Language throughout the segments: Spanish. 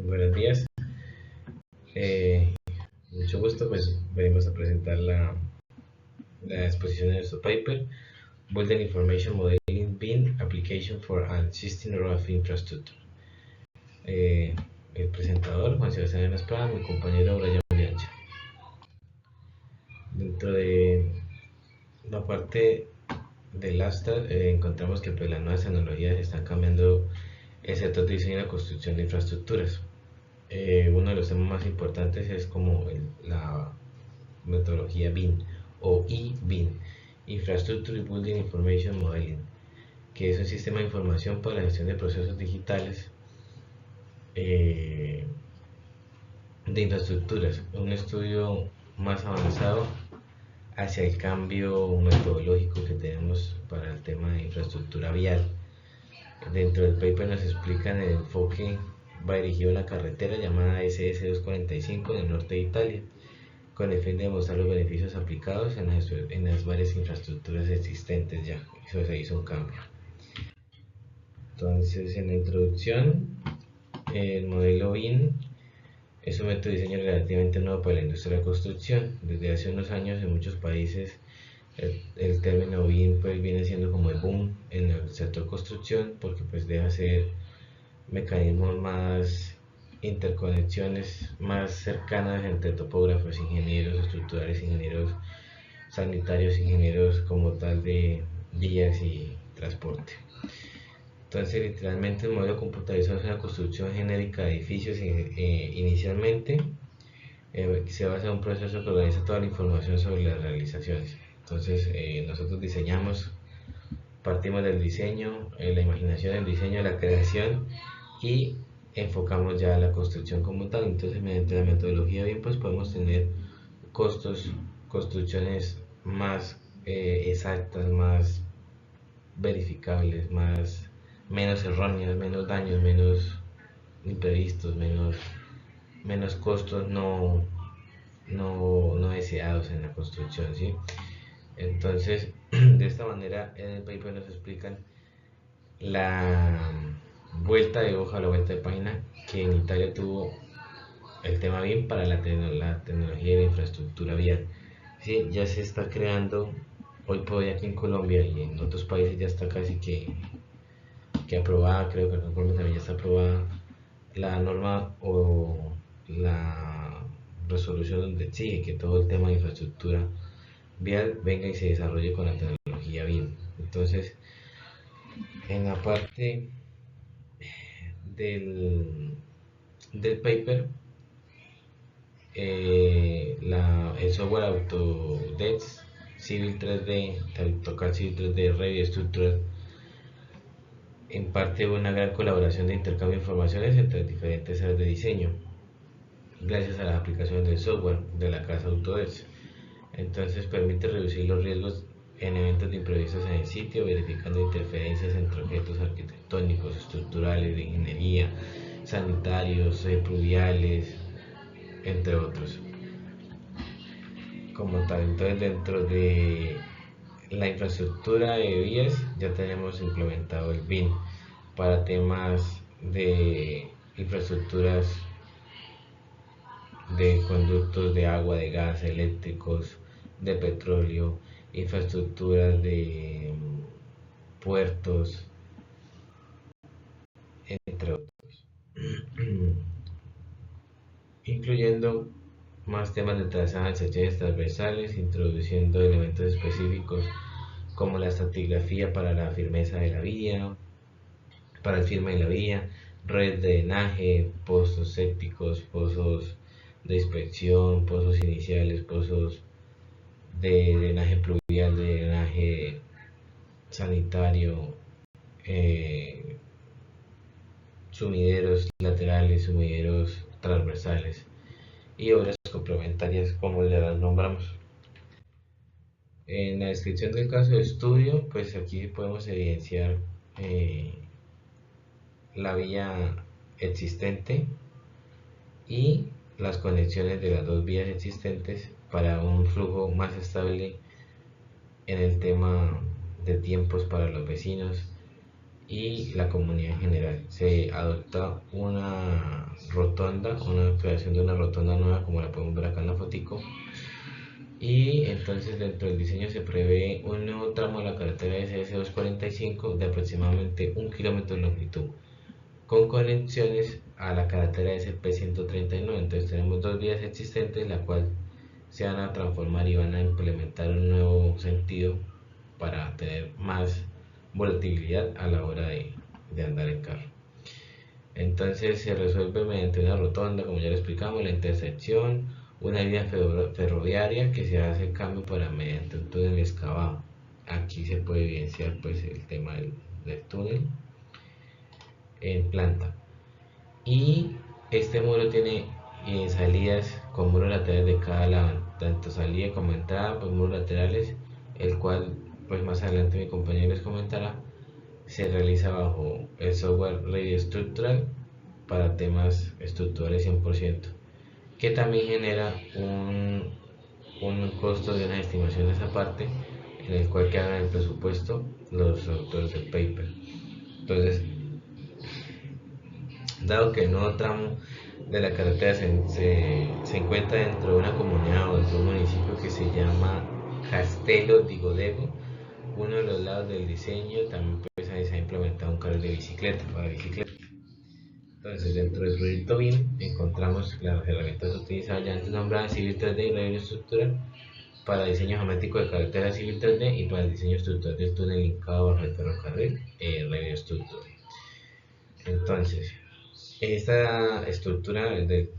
Buenos días. Eh, Mucho gusto, pues venimos a presentar la exposición de nuestro paper, Building Information Modeling BIM Application for an Existing Rough Infrastructure. Eh, el presentador, Juan Sebastián Espada, mi compañero Brian Biancha. Dentro de la parte del ASTAR encontramos que pues, las nuevas tecnologías están cambiando el sector de diseño y la construcción de infraestructuras. Uno de los temas más importantes es como la metodología BIM o eBIM, Infrastructure Building Information Modeling, que es un sistema de información para la gestión de procesos digitales de infraestructuras, un estudio más avanzado hacia el cambio metodológico que tenemos para el tema de infraestructura vial. Dentro del paper nos explican el enfoque va dirigido a una carretera llamada SS245 en el norte de Italia, con el fin de demostrar los beneficios aplicados en las varias infraestructuras existentes ya. Eso se hizo un cambio. Entonces, en la introducción, el modelo BIM es un método de diseño relativamente nuevo para la industria de la construcción. Desde hace unos años en muchos países el término BIM pues viene siendo como el boom en el sector construcción, porque pues deja ser mecanismos más interconexiones más cercanas entre topógrafos, ingenieros estructurales, ingenieros sanitarios, ingenieros como tal de vías y transporte. Entonces, literalmente el modelo computarizado es una construcción genérica de edificios inicialmente. Se basa en un proceso que organiza toda la información sobre las realizaciones. Entonces, nosotros diseñamos, partimos del diseño, la imaginación del diseño, la creación y enfocamos ya la construcción como tal. Entonces, mediante la metodología BIM pues podemos tener construcciones más exactas, más verificables, menos erróneas, menos daños, menos imprevistos, menos costos no deseados en la construcción, ¿sí? Entonces, de esta manera en el paper nos explican la vuelta de hoja, la vuelta de página que en Italia tuvo el tema BIM para la tecnología y la infraestructura vial. Sí, ya se está creando hoy por hoy aquí en Colombia y en otros países ya está casi que aprobada, creo que en Colombia también ya está aprobada la norma o la resolución donde exige que todo el tema de infraestructura vial venga y se desarrolle con la tecnología BIM. Entonces, en la parte del paper, el software Autodesk Civil 3D, AutoCAD Civil 3D, Revit Structural, en parte una gran colaboración de intercambio de informaciones entre diferentes áreas de diseño, gracias a las aplicaciones del software de la casa Autodesk. Entonces permite reducir los riesgos en eventos de imprevistos en el sitio, verificando interferencias entre objetos arquitectónicos, estructurales, de ingeniería, sanitarios, pluviales, entre otros. Como tal, entonces dentro de la infraestructura de vías ya tenemos implementado el BIM para temas de infraestructuras de conductos de agua, de gas, eléctricos, de petróleo, infraestructuras de puertos, entre otros, incluyendo más temas de trazadas, secciones transversales, introduciendo elementos específicos como la estratigrafía para la firmeza de la vía, para el firme de la vía, red de drenaje, pozos sépticos, pozos de inspección, pozos iniciales, pozos de drenaje pluvial, de drenaje sanitario, sumideros laterales, sumideros transversales y obras complementarias como las nombramos. En la descripción del caso de estudio, pues aquí podemos evidenciar la vía existente y las conexiones de las dos vías existentes para un flujo más estable en el tema de tiempos para los vecinos y la comunidad en general. Se adopta una rotonda, una creación de una rotonda nueva como la podemos ver acá en la fotico. Y entonces dentro del diseño se prevé un nuevo tramo de la carretera SS245 de aproximadamente 1 kilómetro de longitud, con conexiones a la carretera SP139. Entonces tenemos dos vías existentes, la cual se van a transformar y van a implementar un nuevo sentido para tener más volatilidad a la hora de andar en carro. Entonces se resuelve mediante una rotonda, como ya lo explicamos, la intersección, una línea ferroviaria que se hace cambio para mediante un túnel excavado. Aquí se puede evidenciar pues el tema del túnel en planta. Y este muro tiene salidas con muros laterales de cada lado, tanto salida como entrada, pues muros laterales, el cual pues más adelante mi compañero les comentará, se realiza bajo el software Radio Structural para temas estructurales 100%, que también genera un costo de una estimación de esa parte, en el cual quedan en el presupuesto los autores del paper. Entonces, dado que el nuevo tramo de la carretera se encuentra dentro de una comunidad o dentro de un municipio que se llama Castelo di Godego, uno de los lados del diseño también pues, ahí se ha implementado un carril de bicicleta para bicicleta. Entonces, dentro del proyecto BIM encontramos las herramientas utilizadas ya antes nombradas Civil 3D y Revit Estructural para diseño geométrico de carretera Civil 3D y para el diseño estructural del túnel linkado bajo el ferrocarril Revit Estructural. Entonces, esta estructura del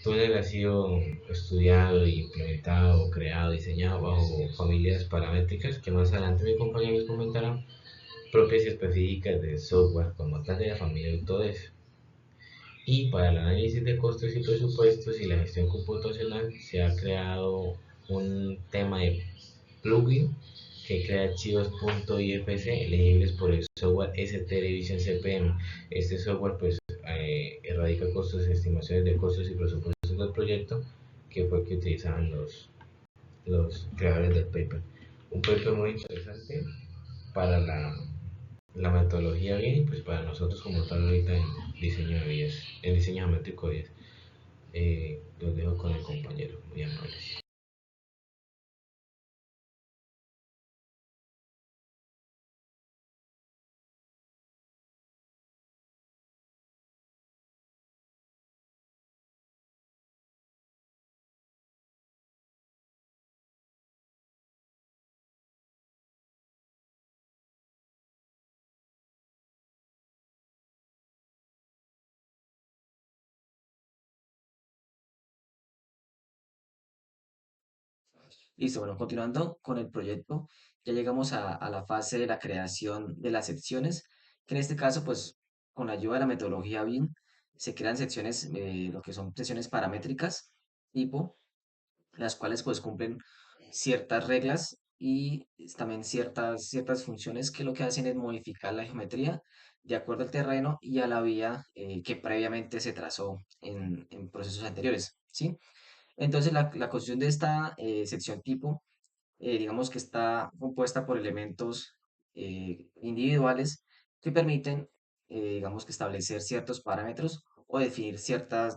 túnel ha sido estudiado, implementado, creado, diseñado bajo familias paramétricas que más adelante mi compañero les comentará, propias y específicas del software como tal de la familia Autodesk. Y para el análisis de costos y presupuestos y la gestión computacional se ha creado un tema de plugin que crea archivos .ifc legibles por el software S-Television CPM. Este software pues erradica costos, estimaciones de costos y presupuestos del proyecto, que fue el que utilizaban los creadores del paper. Un paper muy interesante para la metodología bien y pues para nosotros como tal ahorita en diseño de vías, en diseño geométrico de vías. Los dejo con el compañero, muy amable. Listo, bueno, continuando con el proyecto, ya llegamos a la fase de la creación de las secciones, que en este caso, pues, con la ayuda de la metodología BIM, se crean secciones, lo que son secciones paramétricas, tipo, las cuales pues cumplen ciertas reglas y también ciertas funciones que lo que hacen es modificar la geometría de acuerdo al terreno y a la vía que previamente se trazó en procesos anteriores, ¿sí? Entonces, la construcción de esta sección tipo digamos que está compuesta por elementos individuales que permiten, digamos que establecer ciertos parámetros o definir ciertas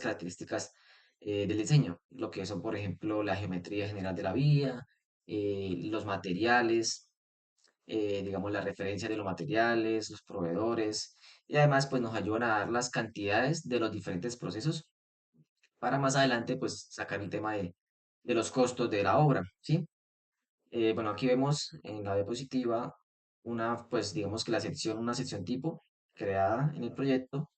características del diseño, lo que son, por ejemplo, la geometría general de la vía, los materiales, digamos, la referencia de los materiales, los proveedores, y además, pues nos ayudan a dar las cantidades de los diferentes procesos para más adelante, pues sacar el tema de los costos de la obra, ¿sí? Bueno, aquí vemos en la diapositiva pues digamos que una sección tipo creada en el proyecto,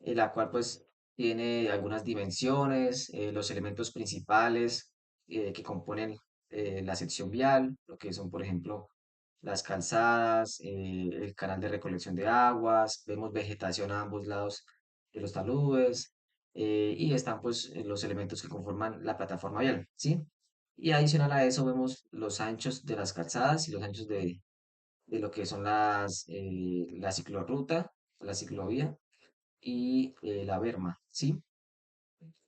la cual pues tiene algunas dimensiones, los elementos principales que componen la sección vial, lo que son por ejemplo las calzadas, el canal de recolección de aguas, vemos vegetación a ambos lados de los taludes y están pues los elementos que conforman la plataforma vial, ¿sí? Y adicional a eso vemos los anchos de las calzadas y los anchos de lo que son la ciclorruta, la ciclovía y la berma, ¿sí?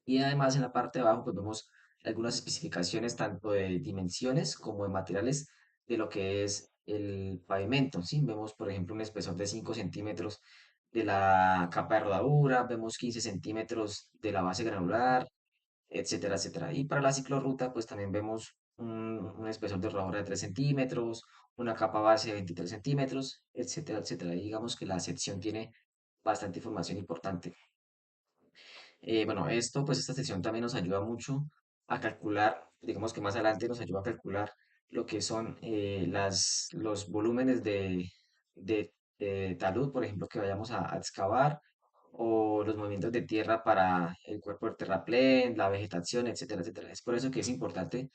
Y además en la parte de abajo pues vemos algunas especificaciones tanto de dimensiones como de materiales de lo que es el pavimento, ¿sí? Vemos por ejemplo un espesor de 5 centímetros de la capa de rodadura, vemos 15 centímetros de la base granular, etcétera, etcétera. Y para la ciclorruta, pues también vemos un espesor de rodadura de 3 centímetros, una capa base de 23 centímetros, etcétera, etcétera. Y digamos que la sección tiene bastante información importante. Bueno, pues esta sección también nos ayuda mucho a calcular, digamos que más adelante nos ayuda a calcular lo que son los volúmenes de talud, por ejemplo, que vayamos a excavar, o los movimientos de tierra para el cuerpo del terraplén, la vegetación, etcétera, etcétera. Es por eso que es importante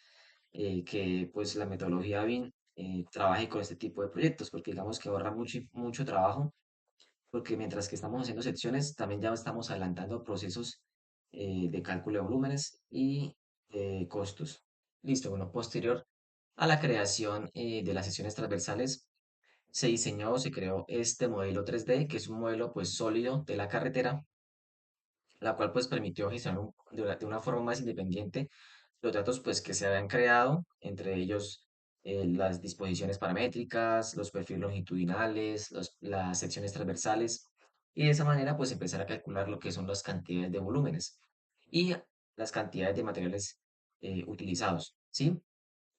que pues la metodología BIM trabaje con este tipo de proyectos, porque digamos que ahorra mucho, mucho trabajo porque mientras que estamos haciendo secciones, también ya estamos adelantando procesos de cálculo de volúmenes y costos. Listo, bueno, posterior a la creación de las secciones transversales, se diseñó, se creó este modelo 3D, que es un modelo pues sólido de la carretera, la cual pues permitió gestionar de una forma más independiente los datos pues que se habían creado, entre ellos las disposiciones paramétricas, los perfiles longitudinales, las secciones transversales, y de esa manera pues empezar a calcular lo que son las cantidades de volúmenes y las cantidades de materiales utilizados, ¿sí?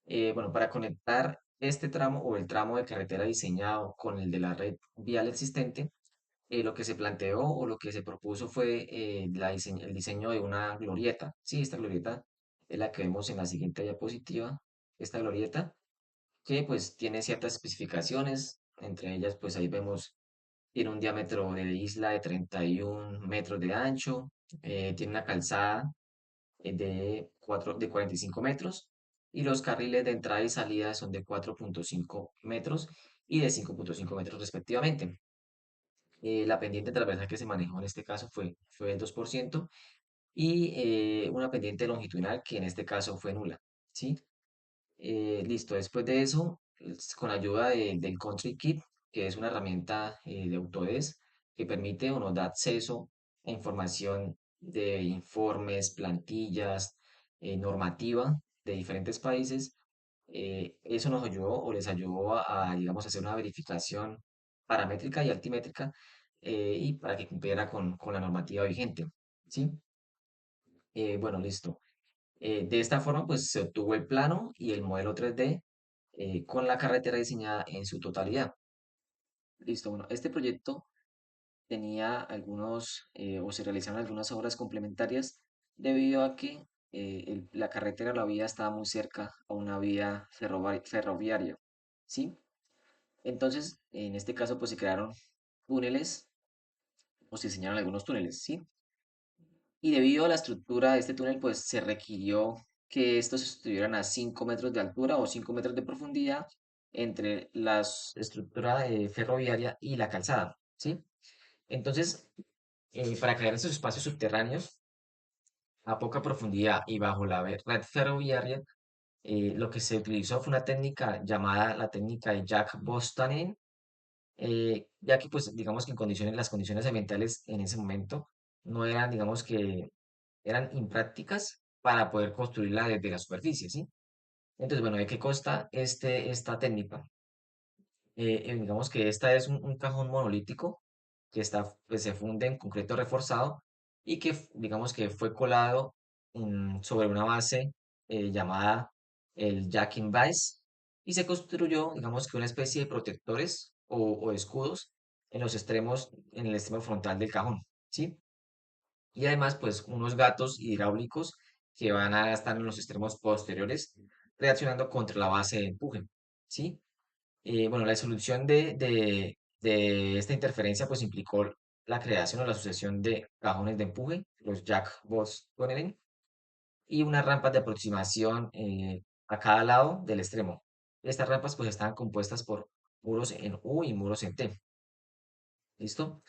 Bueno, para conectar este tramo o el tramo de carretera diseñado con el de la red vial existente, lo que se planteó o lo que se propuso fue el diseño de una glorieta. Sí, esta glorieta es la que vemos en la siguiente diapositiva. Esta glorieta que pues tiene ciertas especificaciones, entre ellas pues ahí vemos, tiene un diámetro de isla de 31 metros de ancho, tiene una calzada de 45 metros y los carriles de entrada y salida son de 4,5 metros y de 5,5 metros respectivamente. La pendiente transversal que se manejó en este caso fue el 2% y una pendiente longitudinal que en este caso fue nula, ¿sí? Listo, después de eso, con ayuda del Country Kit, que es una herramienta de Autodesk que permite o nos da acceso a información de informes, plantillas, normativa de diferentes países, eso nos ayudó o les ayudó digamos, hacer una verificación paramétrica y altimétrica y para que cumpliera con la normativa vigente, ¿sí? Bueno, listo. De esta forma, pues se obtuvo el plano y el modelo 3D con la carretera diseñada en su totalidad. Listo, bueno, este proyecto tenía o se realizaron algunas obras complementarias debido a que la carretera, la vía estaba muy cerca a una vía ferroviaria, ¿sí? Entonces, en este caso, pues se crearon túneles o se diseñaron algunos túneles, ¿sí? Y debido a la estructura de este túnel, pues se requirió que estos estuvieran a 5 metros de altura o 5 metros de profundidad entre la estructura ferroviaria y la calzada, ¿sí? Entonces, para crear estos espacios subterráneos a poca profundidad y bajo la red ferroviaria, lo que se utilizó fue una técnica llamada la técnica de Jack Bostanen, ya que pues digamos que las condiciones ambientales en ese momento no eran, digamos que eran imprácticas para poder construirla desde la superficie, ¿sí? Entonces, bueno, ¿de qué consta esta técnica? Digamos que esta es un cajón monolítico que pues, se funde en concreto reforzado y que digamos que fue colado sobre una base llamada el Jack in Base y se construyó, digamos que una especie de protectores o escudos en los extremos, en el extremo frontal del cajón, ¿sí? Y además, pues, unos gatos hidráulicos que van a estar en los extremos posteriores reaccionando contra la base de empuje, ¿sí? Bueno, la solución de esta interferencia pues implicó la creación o la sucesión de cajones de empuje, los Jack Boss Tunnelen, y unas rampas de aproximación a cada lado del extremo. Estas rampas pues estaban compuestas por muros en U y muros en T. ¿Listo?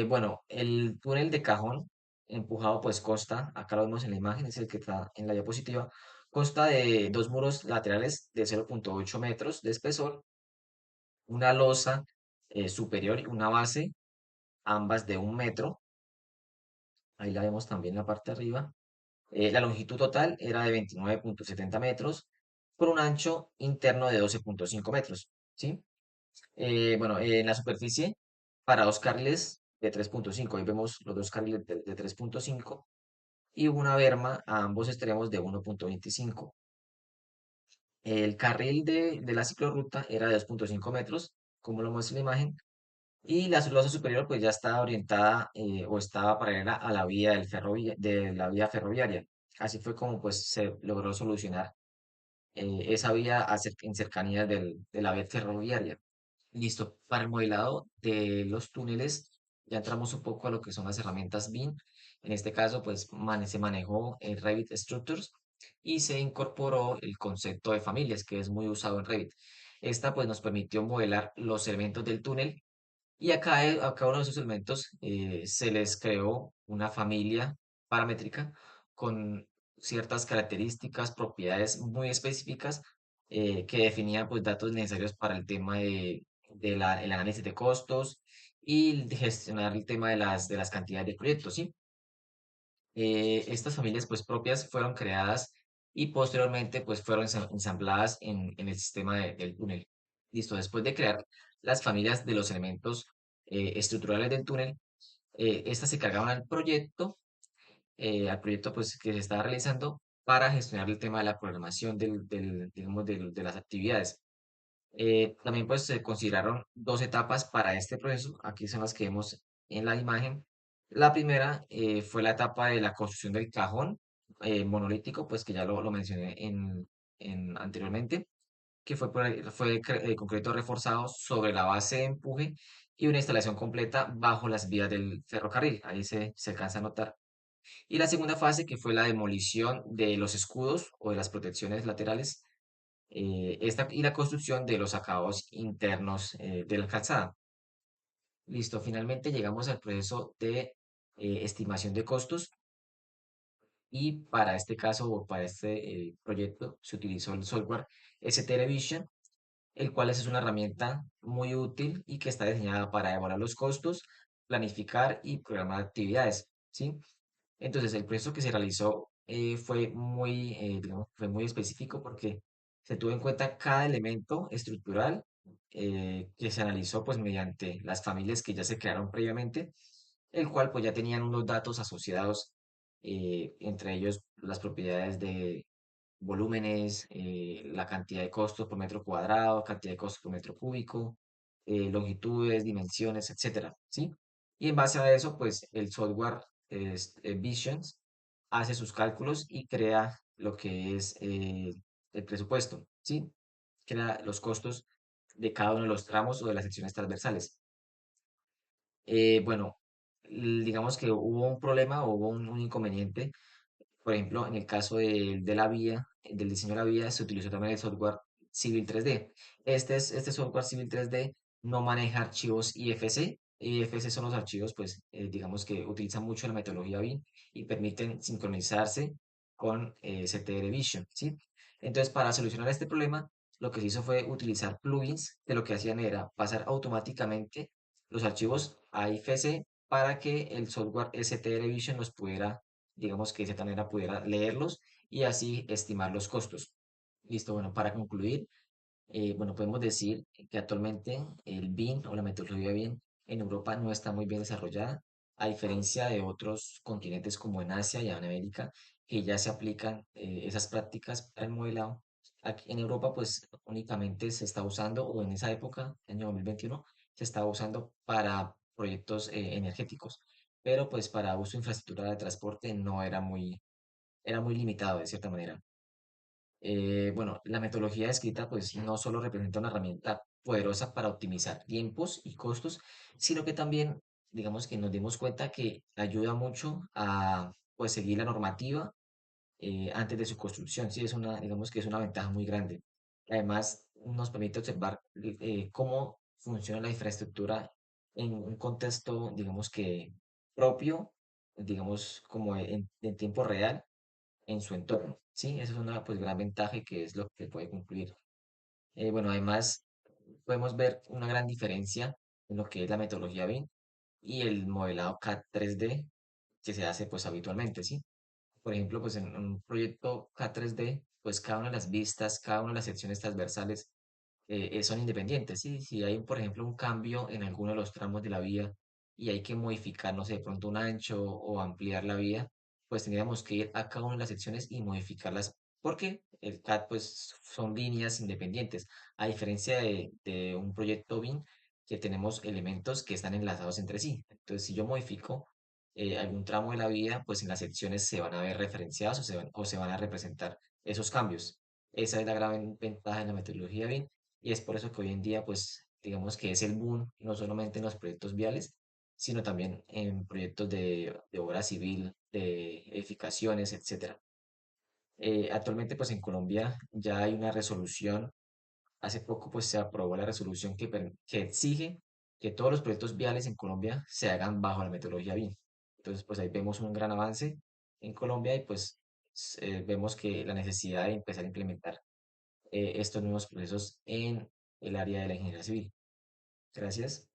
Bueno, el túnel de cajón empujado pues consta, acá lo vemos en la imagen, es el que está en la diapositiva, consta de dos muros laterales de 0,8 metros de espesor, una losa superior y una base, ambas de 1 metro. Ahí la vemos también en la parte de arriba. La longitud total era de 29,70 metros por un ancho interno de 12,5 metros, ¿sí? Bueno, en la superficie para dos carriles de 3,5. Ahí vemos los dos carriles de 3,5 y una berma a ambos extremos de 1,25. El carril de la ciclorruta era de 2,5 metros, como lo muestra la imagen, y la losa superior pues ya estaba orientada o estaba paralela a la vía de la vía ferroviaria. Así fue como pues se logró solucionar esa vía en cercanía de la vía ferroviaria. Listo, para el modelado de los túneles ya entramos un poco a lo que son las herramientas BIM. En este caso, pues se manejó el Revit Structures y se incorporó el concepto de familias, que es muy usado en Revit. Esta pues nos permitió modelar los elementos del túnel y a cada uno de esos elementos se les creó una familia paramétrica con ciertas características, propiedades muy específicas que definían pues, datos necesarios para el tema el análisis de costos y de gestionar el tema de las cantidades de proyectos, ¿sí? Estas familias pues propias fueron creadas y posteriormente pues fueron ensambladas en el sistema del túnel. Listo, después de crear las familias de los elementos estructurales del túnel, estas se cargaban al proyecto pues que se estaba realizando para gestionar el tema de la programación digamos, de las actividades. También pues se consideraron dos etapas para este proceso. Aquí son las que vemos en la imagen. La primera fue la etapa de la construcción del cajón monolítico, pues que ya lo mencioné anteriormente, que fue concreto reforzado sobre la base de empuje y una instalación completa bajo las vías del ferrocarril. Ahí se alcanza a notar. Y la segunda fase, que fue la demolición de los escudos o de las protecciones laterales y la construcción de los acabados internos de la calzada. Listo, finalmente llegamos al proceso de estimación de costos y para este caso o para este proyecto se utilizó el software STLevision, el cual es una herramienta muy útil y que está diseñada para evaluar los costos, planificar y programar actividades, ¿sí? Entonces, el proceso que se realizó digamos, fue muy específico porque se tuvo en cuenta cada elemento estructural que se analizó pues mediante las familias que ya se crearon previamente, el cual pues ya tenían unos datos asociados, entre ellos las propiedades de volúmenes, la cantidad de costos por metro cuadrado, cantidad de costos por metro cúbico, longitudes, dimensiones, etcétera, ¿sí? Y en base a eso, pues el software Visions hace sus cálculos y crea lo que es el presupuesto, ¿sí? Crea los costos de cada uno de los tramos o de las secciones transversales. Bueno, digamos que hubo un problema, hubo un inconveniente. Por ejemplo, en el caso de la vía, del diseño de la vía, se utilizó también el software Civil 3D. Este software Civil 3D no maneja archivos IFC. IFC son los archivos, pues, digamos que utilizan mucho la metodología BIM y permiten sincronizarse con CTR Vision, ¿sí? Entonces, para solucionar este problema, lo que se hizo fue utilizar plugins que lo que hacían era pasar automáticamente los archivos a IFC para que el software STR Vision los pudiera, digamos que de cierta manera pudiera leerlos y así estimar los costos. Listo, bueno, para concluir, bueno, podemos decir que actualmente el BIM o la metodología BIM en Europa no está muy bien desarrollada, a diferencia de otros continentes como en Asia y en América, que ya se aplican esas prácticas para el modelado. Aquí en Europa, pues únicamente se está usando, o en esa época, año 2021, se estaba usando para proyectos energéticos, pero pues para uso de infraestructura de transporte no era muy limitado de cierta manera. Bueno, la metodología escrita pues no solo representa una herramienta poderosa para optimizar tiempos y costos, sino que también, digamos que nos dimos cuenta que ayuda mucho a pues seguir la normativa antes de su construcción. Sí, digamos que es una ventaja muy grande. Además, nos permite observar cómo funciona la infraestructura en un contexto, digamos que propio, digamos como en tiempo real en su entorno. Sí, eso es una pues gran ventaja y que es lo que puede concluir. Bueno, además podemos ver una gran diferencia en lo que es la metodología BIM y el modelado CAD 3D que se hace pues habitualmente, ¿sí? Por ejemplo, pues en un proyecto K3D, pues cada una de las vistas, cada una de las secciones transversales son independientes, ¿sí? Si hay, por ejemplo, un cambio en alguno de los tramos de la vía y hay que modificar, no sé, de pronto un ancho o ampliar la vía, pues tendríamos que ir a cada una de las secciones y modificarlas, porque el CAD, pues, son líneas independientes, a diferencia de un proyecto BIM que tenemos elementos que están enlazados entre sí. Entonces, si yo modifico algún tramo de la vía, pues en las secciones se van a ver referenciados o se van a representar esos cambios. Esa es la gran ventaja de la metodología BIM y es por eso que hoy en día, pues, digamos que es el boom, no solamente en los proyectos viales, sino también en proyectos de obra civil, de edificaciones, etcétera. Actualmente, pues, en Colombia ya hay una resolución. Hace poco, pues, se aprobó la resolución que exige que todos los proyectos viales en Colombia se hagan bajo la metodología BIM. Entonces, pues, ahí vemos un gran avance en Colombia y, pues, vemos que la necesidad de empezar a implementar estos nuevos procesos en el área de la ingeniería civil. Gracias.